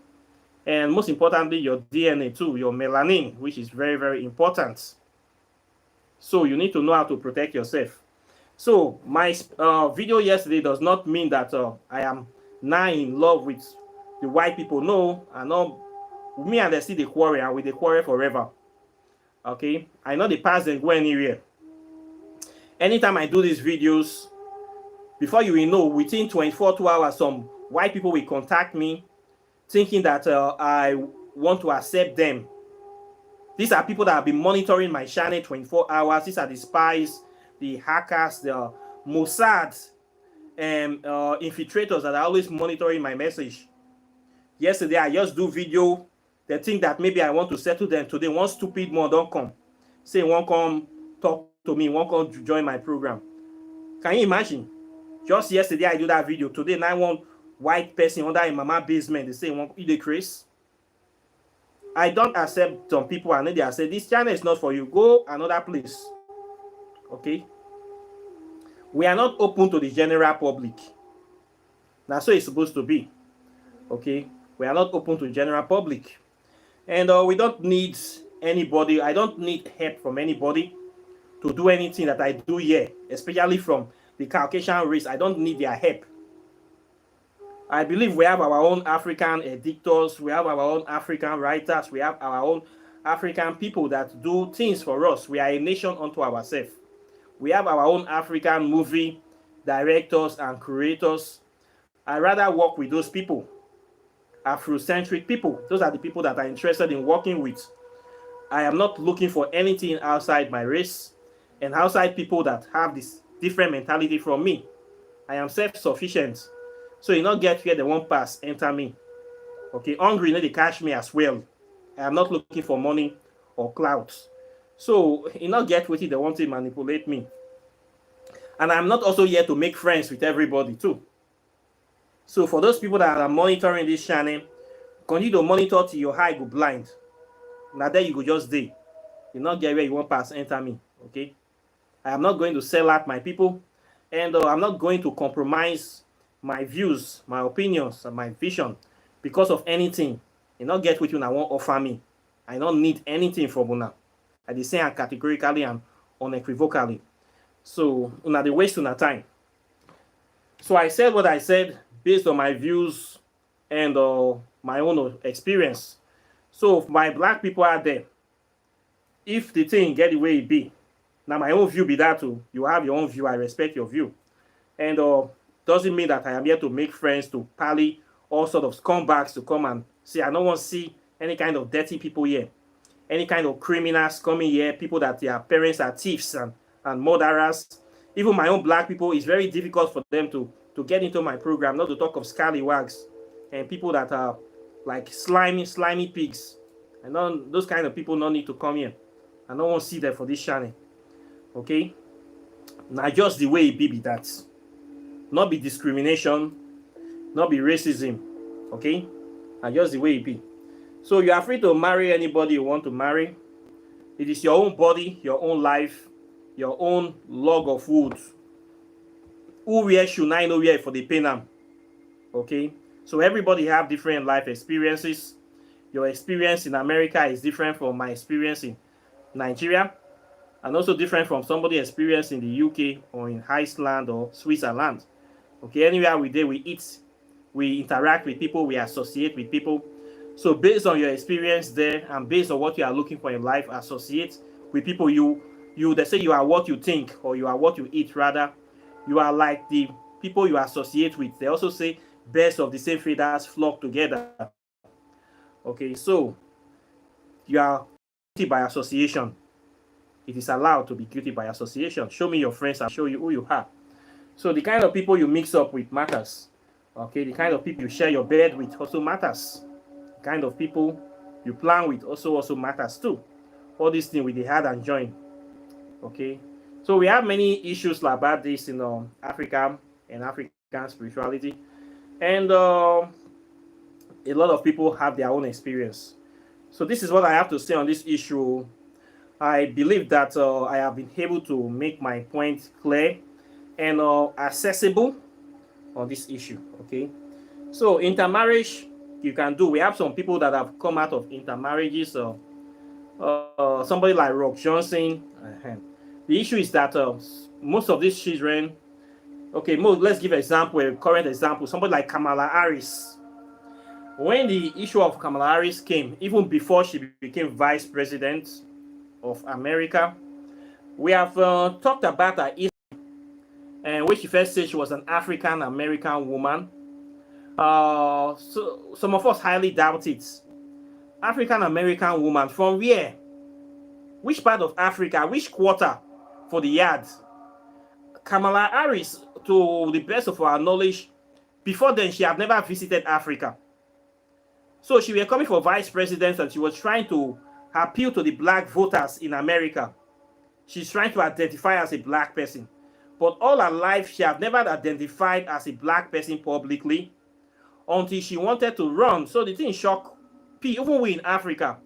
Speaker 1: And most importantly, your DNA too, your melanin, which is very, very important. So you need to know how to protect yourself. So my video yesterday does not mean that I am now in love with the white people. No, I know me and they see the quarrel and with the quarrel forever. Okay, I know the past didn't go anywhere. Anytime I do these videos, before you will know, within 24 hours, some white people will contact me thinking that I want to accept them. These are people that have been monitoring my channel 24 hours. These are the spies, the hackers, the Mossad, and infiltrators that are always monitoring my message. Yesterday, I just do video. They think that maybe I want to settle them today. One stupid one don't come. Say, won't come talk to me, won't come join my program. Can you imagine? Just yesterday, I do that video. Today, now one white person under a mama basement, they say, won't eat the craze. I don't accept some people and then they say this channel is not for you. Go another place. Okay. We are not open to the general public. That's what it's supposed to be. Okay. We are not open to the general public. And we don't need anybody. I don't need help from anybody to do anything that I do here, especially from the Caucasian race. I don't need their help. I believe we have our own African editors, we have our own African writers, we have our own African people that do things for us. We are a nation unto ourselves. We have our own African movie directors and creators. I rather work with those people, Afrocentric people. Those are the people that I'm interested in working with. I am not looking for anything outside my race and outside people that have this different mentality from me. I am self-sufficient. So you not get where the one pass enter me. Okay, hungry, you know, they catch me as well. I am not looking for money or clout. So you not get with it, they want to manipulate me. And I'm not also here to make friends with everybody too. So for those people that are monitoring this channel, continue to monitor till your eye go blind. Now there you go just day. You not get where you want pass enter me. Okay. I am not going to sell out my people, and I'm not going to compromise my views, my opinions, and my vision because of anything. You not get what you want offer me. I don't need anything from una. I dey say categorically and unequivocally. So una dey waste una time. So I said what I said based on my views and my own experience. So if my black people are there, if the thing get the way it be, now my own view be that too. You have your own view. I respect your view, and doesn't mean that I am here to make friends, to pally all sort of scumbags to come and see. I don't want to see any kind of dirty people here, any kind of criminals coming here, people that their parents are thieves and murderers. Even my own black people, it's very difficult for them to get into my program, not to talk of scallywags and people that are like slimy pigs. And those kind of people don't need to come here. I don't want to see them for this channel. Okay? Now just the way it be that. Not be discrimination, not be racism. Okay? Now just the way it be. So you are free to marry anybody you want to marry. It is your own body, your own life, your own log of wood. Who wear should I know where for the penam? Okay? So everybody have different life experiences. Your experience in America is different from my experience in Nigeria, and also different from somebody's experience in the UK or in Iceland or Switzerland. Okay, anywhere we do, we eat, we interact with people, we associate with people. So based on your experience there and based on what you are looking for in life, associate with people they say you are what you think, or you are what you eat rather. You are like the people you associate with. They also say birds of the same feathers flock together. Okay, so you are guilty by association. It is allowed to be guilty by association. Show me your friends, I'll show you who you are. So the kind of people you mix up with matters. Okay, the kind of people you share your bed with also matters. The kind of people you plan with also matters too. All these things with the hard and join. Okay, so we have many issues about this in Africa and African spirituality, and a lot of people have their own experience. So this is what I have to say on this issue. I believe that I have been able to make my point clear and accessible on this issue. Okay, so intermarriage you can do. We have some people that have come out of intermarriages. Somebody like Rock Johnson. The issue is that most of these children. Okay, let's give an example, a current example. Somebody like Kamala Harris. When the issue of Kamala Harris came, even before she became vice president of America, we have talked about her issue, and when she first said she was an African American woman. So some of us highly doubt it. African American woman from where? Which part of Africa? Which quarter for the yard? Kamala Harris, to the best of our knowledge, before then she had never visited Africa. So she was coming for vice president and she was trying to appeal to the black voters in America. She's trying to identify as a black person. But all her life, she had never identified as a black person publicly until she wanted to run. So the thing shocked even we in Africa,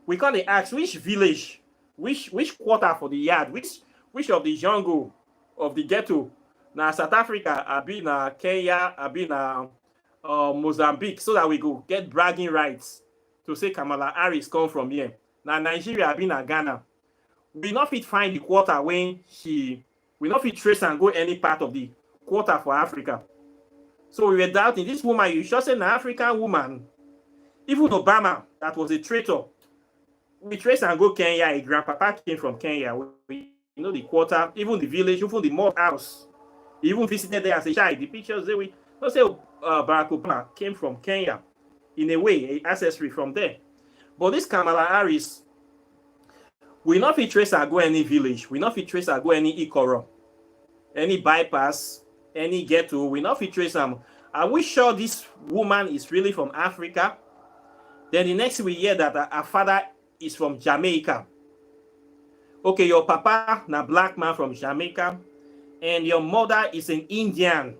Speaker 1: we can't ask which village, which quarter for the yard, which of the jungle of the ghetto. Now South Africa, I been Kenya, I been Mozambique, so that we go get bragging rights to say Kamala Harris come from here. Now Nigeria, I been Ghana. We not fit find the quarter when we not fit trace and go any part of the quarter for Africa. So we were doubting this woman. You sure say an African woman? Even Obama, that was a traitor. We trace and go Kenya. His grandpapa came from Kenya. We know the quarter, even the village, even the mob house. He even visited there as a child. The pictures there, we don't say Barack Obama came from Kenya. In a way, ancestry from there. But this Kamala Harris, we not fit trace and go any village. We not fit trace and go any Ikoro, any bypass, any ghetto. We not fit trace them. Are we sure this woman is really from Africa? Then the next we hear that her father is from Jamaica. Okay, your papa na black man from Jamaica, and your mother is an Indian,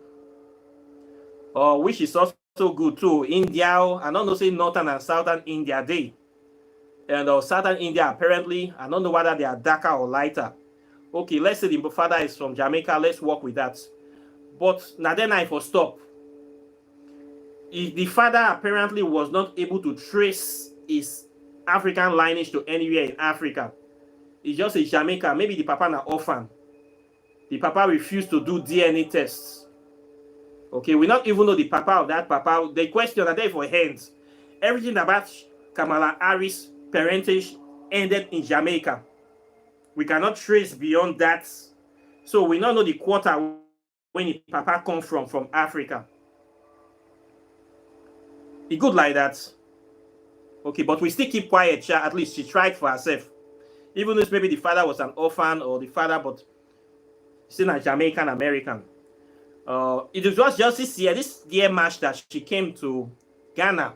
Speaker 1: which is also good too. India, I don't know, say northern and southern India day. And southern India, apparently, I don't know whether they are darker or lighter. Okay, let's say the father is from Jamaica. Let's work with that. But now then I for stop. If the father apparently was not able to trace his African lineage to anywhere in Africa, it's just a Jamaica. Maybe the papa na orphan. The papa refused to do DNA tests. Okay, we not even know the papa of that papa. The question are there for hands. Everything about Kamala Harris' parentage ended in Jamaica. We cannot trace beyond that. So we not know the quarter when the papa come from Africa. It good like that. Okay, but we still keep quiet. At least she tried for herself. Even if maybe the father was an orphan or the father, but still a Jamaican American. It was just this year March that she came to Ghana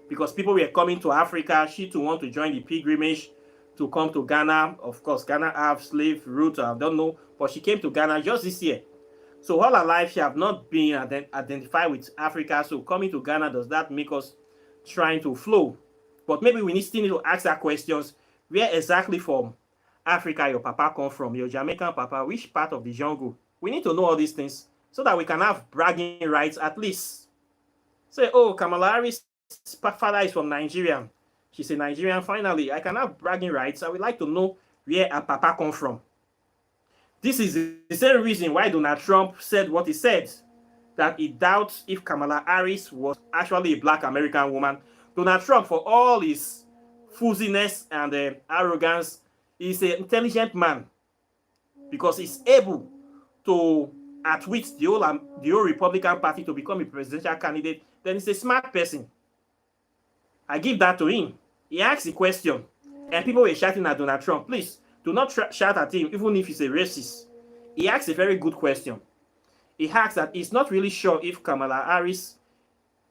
Speaker 1: because people were coming to Africa. She too want to join the pilgrimage to come to Ghana. Of course, Ghana have slave route. I don't know, but she came to Ghana just this year. So all her life, she have not been identified with Africa. So coming to Ghana, does that make us trying to flow? But maybe we still need to ask her questions. Where exactly from Africa your papa come from? Your Jamaican papa, which part of the jungle? We need to know all these things so that we can have bragging rights at least. Say, oh, Kamala Harris' father is from Nigeria. She's a Nigerian. Finally, I can have bragging rights. I would like to know where her papa come from. This is the same reason why Donald Trump said what he said, that he doubts if Kamala Harris was actually a black American woman. Donald Trump, for all his fooziness and arrogance, is an intelligent man because he's able to outwit the whole Republican Party to become a presidential candidate. Then he's a smart person. I give that to him. He asked the question, and people were shouting at Donald Trump. Please, do not shout at him, even if he's a racist. He asked a very good question. He asked that he's not really sure if Kamala Harris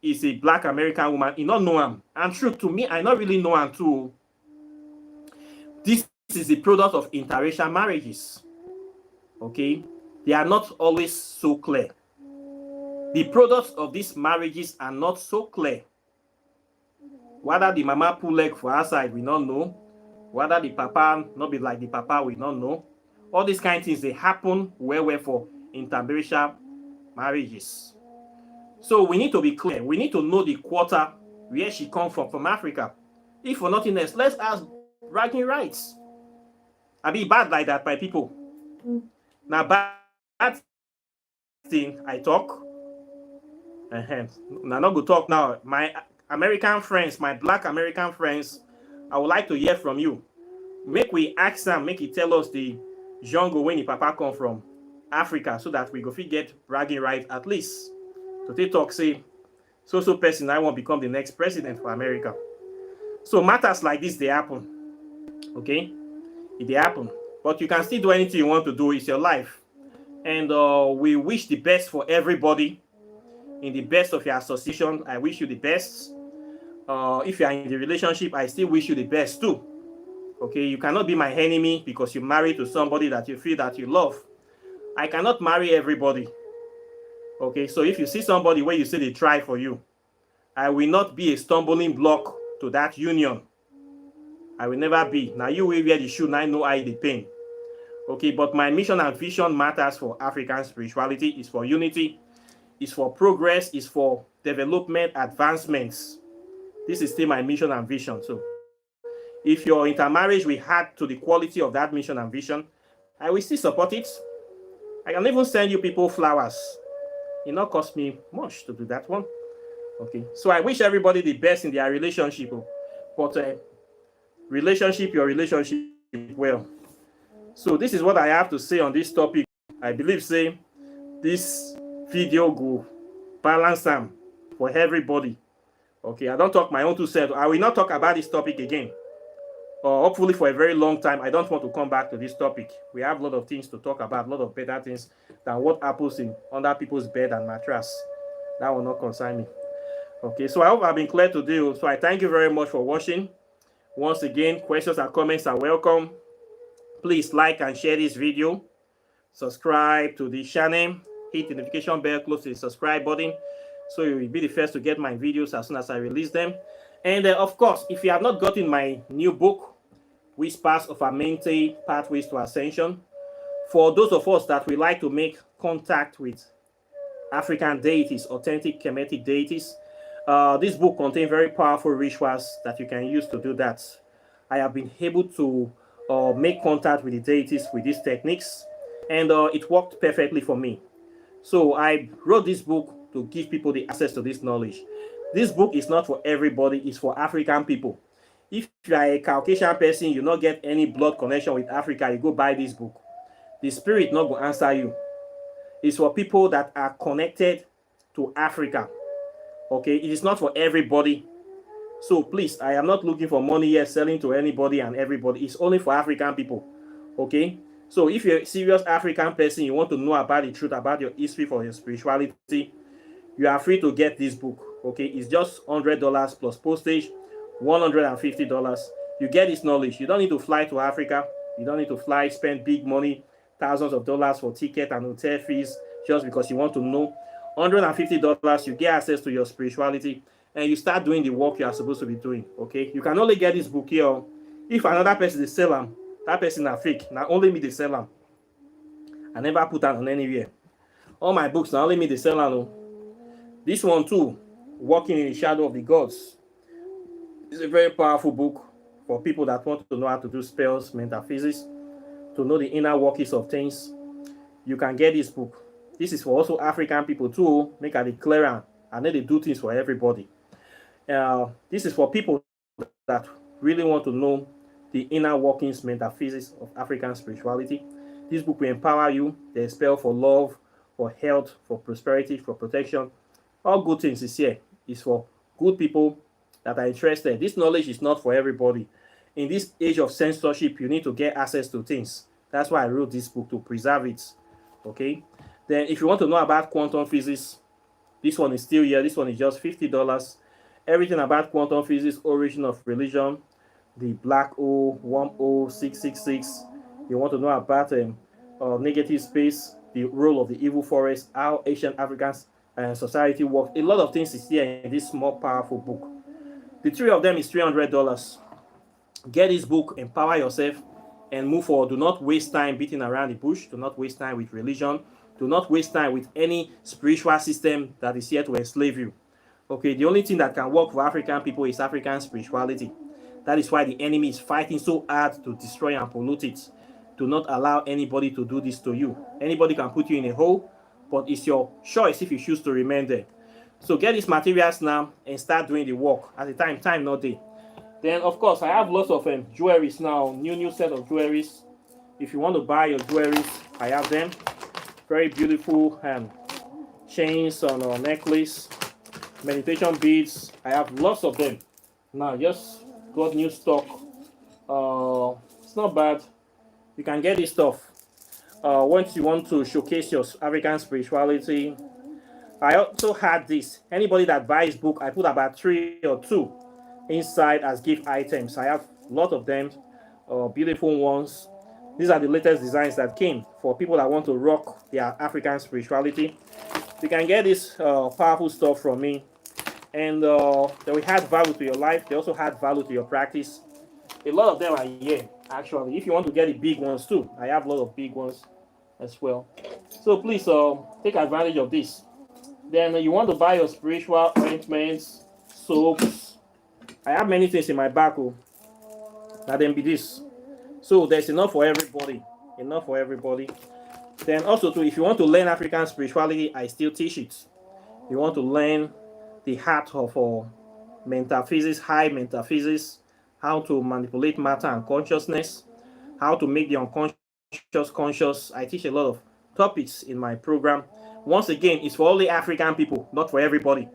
Speaker 1: is a black American woman. He not know him. And true, to me, I not really know him too. This is the product of interracial marriages. Okay? They are not always so clear. The products of these marriages are not so clear. Whether the mama pull leg for her side, we don't know. Whether the papa not be like the papa, we don't know. All these kind of things, they happen where for interracial marriages. So we need to be clear. We need to know the quarter where she come from Africa. If for nothing else, let's ask bragging rights. I be bad like that by people. Now bad thing I talk. Now not go talk now. My American friends, my black American friends, I would like to hear from you. Make we ask them, make it tell us the jungle when the papa come from Africa, so that we go get bragging right at least. So they talk, say, so person I want to become the next president for America. So matters like this, they happen. Okay? They happen. But you can still do anything you want to do. It's your life. And we wish the best for everybody. In the best of your association, I wish you the best. If you are in the relationship, I still wish you the best too. Okay, you cannot be my enemy because you married to somebody that you feel that you love. I cannot marry everybody. Okay, so if you see somebody where you say they try for you, I will not be a stumbling block to that union. I will never be. Now you will wear the shoe, now I know I the pain. Okay, but my mission and vision matters for African spirituality, is for unity, is for progress, is for development, advancements. This is still my mission and vision. So if your intermarriage will add to the quality of that mission and vision, I will still support it. I can even send you people flowers. It not cost me much to do that one. Okay, so I wish everybody the best in their relationship. But your relationship well. So this is what I have to say on this topic. I believe say this video go balance them for everybody. Okay, I don't talk my own two cents. I will not talk about this topic again. Hopefully for a very long time. I don't want to come back to this topic. We have a lot of things to talk about, a lot of better things than what happens in under people's bed and mattress. That will not concern me. Okay, so I hope I've been clear today. So I thank you very much for watching. Once again, questions and comments are welcome. Please like and share this video. Subscribe to the channel. Hit the notification bell close to the subscribe button, so you will be the first to get my videos as soon as I release them. And of course, if you have not gotten my new book, Whispers of Amente, Pathways to Ascension, for those of us that would like to make contact with African deities, authentic Kemetic deities, this book contains very powerful rituals that you can use to do that. I have been able to make contact with the deities with these techniques, and it worked perfectly for me. So I wrote this book to give people the access to this knowledge. This book is not for everybody, it's for African people. If you are a Caucasian person, you not get any blood connection with Africa, you go buy this book. The spirit not going to answer you. It's for people that are connected to Africa. Okay, it is not for everybody. So please, I am not looking for money here, selling to anybody and everybody. It's only for African people. Okay, so if you're a serious African person, you want to know about the truth, about your history, for your spirituality, you are free to get this book. Okay, it's just $100 plus postage, $150. You get this knowledge. You don't need to fly to Africa. You don't need to fly, spend big money, thousands of dollars for ticket and hotel fees just because you want to know. $150, you get access to your spirituality, and you start doing the work you are supposed to be doing. Okay, you can only get this book here if another person is sell them. That person are fake. Now only me they sell them. I never put that on anywhere. All my books now only me they sell them. This one too, Walking in the Shadow of the Gods, is a very powerful book for people that want to know how to do spells, metaphysics, to know the inner workings of things. You can get this book. This is for also African people too. Make a declare and then they do things for everybody. This is for people that really want to know the inner workings, metaphysics of African spirituality. This book will empower you. The spell for love, for health, for prosperity, for protection. All good things is here. It's for good people that are interested. This knowledge is not for everybody. In this age of censorship, you need to get access to things. That's why I wrote this book, to preserve it. Okay? Then if you want to know about quantum physics, this one is still here. This one is just $50. Everything about quantum physics, origin of religion, the black hole, wormhole, 666. You want to know about negative space, the role of the evil forest, how ancient Africans society works. A lot of things is here in this small, powerful book. The three of them is $300. Get this book, empower yourself, and move forward. Do not waste time beating around the bush. Do not waste time with religion. Do not waste time with any spiritual system that is here to enslave you. Okay, the only thing that can work for African people is African spirituality. That is why the enemy is fighting so hard to destroy and pollute it. Do not allow anybody to do this to you. Anybody can put you in a hole, but it's your choice if you choose to remain there. So get these materials now and start doing the work. At the time not day. Then of course I have lots of jewelries now, new set of jewelries. If you want to buy your jewelries, I have them. Very beautiful chains on a necklace, meditation beads. I have lots of them. Now just got new stock. It's not bad. You can get this stuff. Once you want to showcase your African spirituality. I also had this. Anybody that buys book, I put about 3 or 2 inside as gift items. I have a lot of them, beautiful ones. These are the latest designs that came for people that want to rock their African spirituality. You can get this powerful stuff from me. and they will add value to your life. They also add value to your practice. A lot of them are here, actually. If you want to get the big ones too, I have a lot of big ones as well. So please take advantage of this. Then you want to buy your spiritual ointments, soaps. I have many things in my bag. Oh, that then be this. So there's enough for everybody. Enough for everybody. Then also too, if you want to learn African spirituality, I still teach it. You want to learn the art of metaphysics, high metaphysics, how to manipulate matter and consciousness, how to make the unconscious conscious. I teach a lot of topics in my program. Once again, it's for only African people, not for everybody.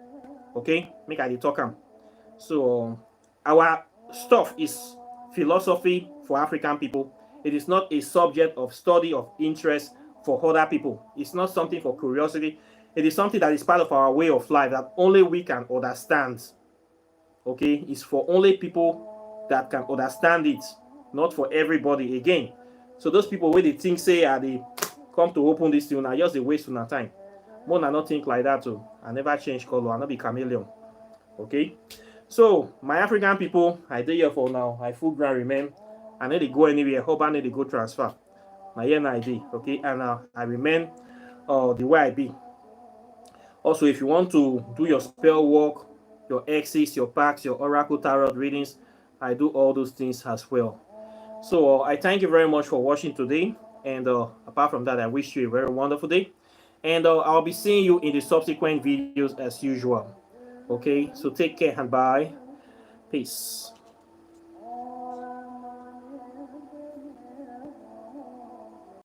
Speaker 1: Okay, make I talk am. So our stuff is philosophy for African people. It is not a subject of study of interest for other people. It's not something for curiosity. It is something that is part of our way of life that only we can understand. Okay, it's for only people that can understand it, not for everybody again. So those people where they think say they come to open this thing, I just a waste of time. More I not think like that too. I never change color. I not be chameleon. Okay. So my African people, I dey here for now. I full ground remain. I need to go anywhere. Hope I need to go transfer. My here now I dey. Okay, and I remain the way I be. Also, if you want to do your spell work, your exes, your packs, your oracle tarot readings, I do all those things as well. So I thank you very much for watching today. And apart from that, I wish you a very wonderful day. And I'll be seeing you in the subsequent videos as usual. Okay, so take care and bye. Peace.